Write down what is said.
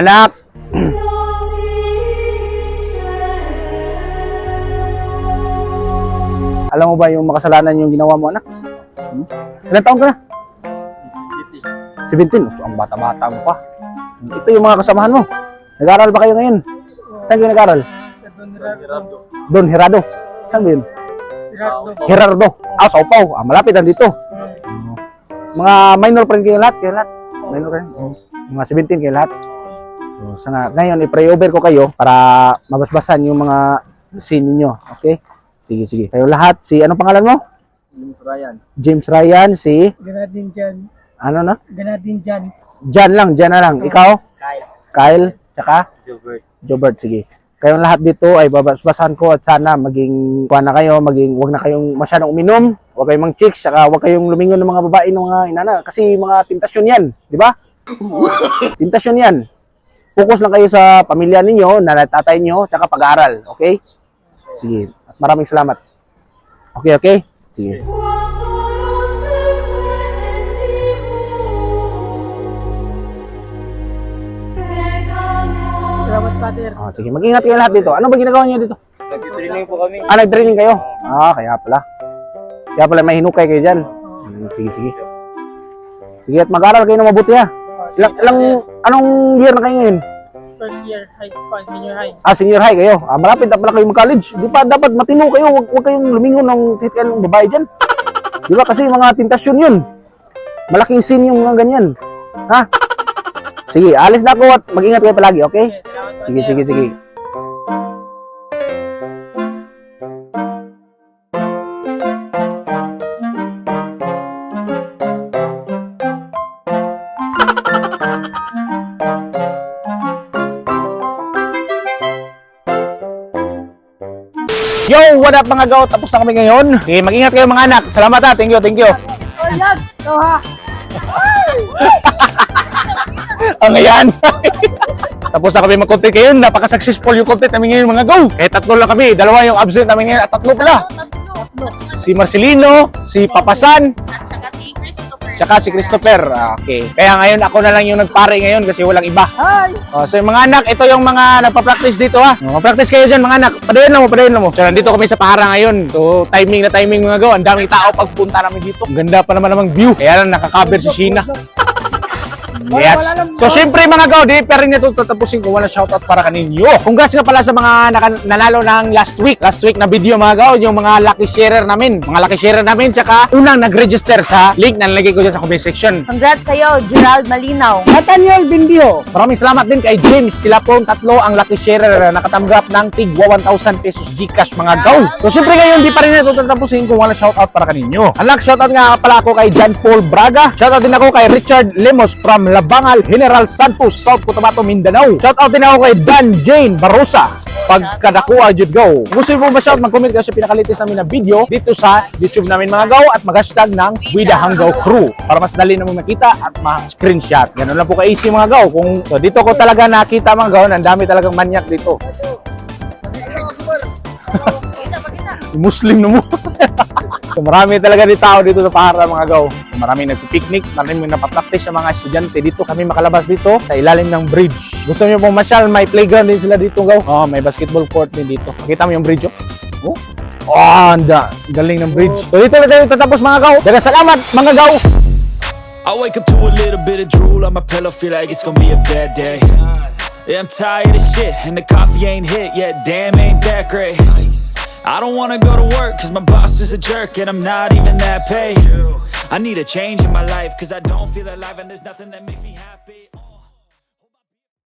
Anak! Alam mo ba yung makasalanan yung ginawa mo, anak? Ilan taon ka na? 17. So, ang bata-bata mo pa. Ito yung mga kasamahan mo. Nag-aaral ba kayo ngayon? Saan kayo nag-aaral? Sa Don Gerardo. Don Gerardo. Saan ba yun? Gerardo. Ah, Sao Paulo. Ah, malapit lang dito. Mga minor pa rin kayo lahat? Minor pa rin? Mga 17 kayo lahat? So, ngayon, i-pray over ko kayo para mabasbasan yung mga scene niyo. Okay? Sige. Kayo lahat, anong pangalan mo? James Ryan. James Ryan, Ganadin Jan. ano na? Ganadin Jan. Jan na lang. Ikaw? Kyle, tsaka? Jobert. Sige. Kayong lahat dito ay babasbasan ko at sana maging wag na kayong masyadong uminom, wag kayong mang chicks, tsaka wag kayong lumingon ng mga babae ng mga inana kasi mga tentasyon 'yan, di ba? Tentasyon 'yan. Focus lang kayo sa pamilya ninyo, tatay niyo, tsaka pag-aaral, okay? Sige. At maraming salamat. Okay? Sige. Salamat, Father. Sige, mag-ingat kayo lahat dito. Ano ba ginagawa niyo dito? Nag-training po kami. Nag-training kayo? Kaya pala. Kaya pala may hinukay kayo dyan. Sige. Sige, at mag-aral kayo na mabuti ha. Anong year na kayo ngayon? First year high school, senior high. Senior high kayo. Malapit na pala kayo mag-college. Di ba dapat matino kayo? Huwag kayong lumingon ng kahit kanong babae dyan. Di ba kasi mga tentasyon yun. Malaking sin yung mga ganyan. Ha? Sige, alis na ako at mag-ingat kayo palagi, okay? Okay, salamat, Sige. Yo, what up mga gaw? Tapos na kami ngayon. Okay, mag-ingat kayo mga anak. Salamat ha. Thank you. Oh, yan! Ito ha! Ang ayan. Tapos na kami mag-content ngayon. Napaka-successful yung content namin ngayon mga go. Tatlo lang kami. Dalawa yung absent namin ngayon at tatlo pala. Si Marcelino, si Papasan, saka si Christopher. Okay. Kaya ngayon ako na lang yung nagpare ngayon kasi walang iba. Hi! So yung mga anak, ito yung mga nagpa-practice dito ha. Mag-practice kayo dyan mga anak. Padayon lang mo. So nandito kami sa Para ngayon. So timing mga go. Ang daming tao pagpunta namin dito. Ang ganda pa naman namang view. Kaya lang nakaka-cover si Sheena. Yes. So, syempre mga gaw, di pa rin ito tatapusin ko. Wala shoutout para kaninyo. Congrats nga pala sa mga nanalo ng last week na video mga gaw, yung mga lucky sharer namin. Tsaka unang nag-register sa link na nalagay ko dyan sa comment section. Congrats sa'yo, Gerald Malinaw. Nathaniel Bindio. Maraming salamat din kay James. Sila pong tatlo ang lucky sharer na nakatanggap ng tigwa 1,000 pesos Gcash mga gaw. So, syempre ngayon, di pa rin ito tatapusin kung wala shoutout para kaninyo. Unlock shoutout nga pala ako kay John Paul Braga. Shoutout din ako kay Richard Lemos from Labangal, General Santos, South Cotabato, Mindanao. Shoutout din ako kay Dan Jane Barosa. Pagkadakuha jud go. Gusto mo ba shout, mag-comment kayo sa pinakalitis namin na video dito sa YouTube namin mga gaw at mag-hashtag ng Wida Hanggaw Crew para mas dali na mo makita at ma-screenshot. Ganun lang po ka-easy mga gaw. So, dito ko talaga nakita mga gaw, ang dami talagang manyak dito. Muslim na mo. So, marami talaga di tao dito sa Para mga gaw. Maraming nagpipiknik, maraming napapractice sa mga estudyante dito. Kami makalabas dito sa ilalim ng bridge. Gusto niyo pong masyal, may playground din sila dito gaw. May basketball court din dito. Makita mo yung bridge oh? Galing ng bridge. So dito na tayo tatapos mga gaw. Daga salamat mga gaw. I wake up to a little bit of drool on my pillow, feel like it's gonna be a bad day. Yeah, I'm tired of shit and the coffee ain't hit yet, damn ain't that great. I don't wanna go to work cause my boss is a jerk and I'm not even that paid. I need a change in my life cause I don't feel alive and there's nothing that makes me happy.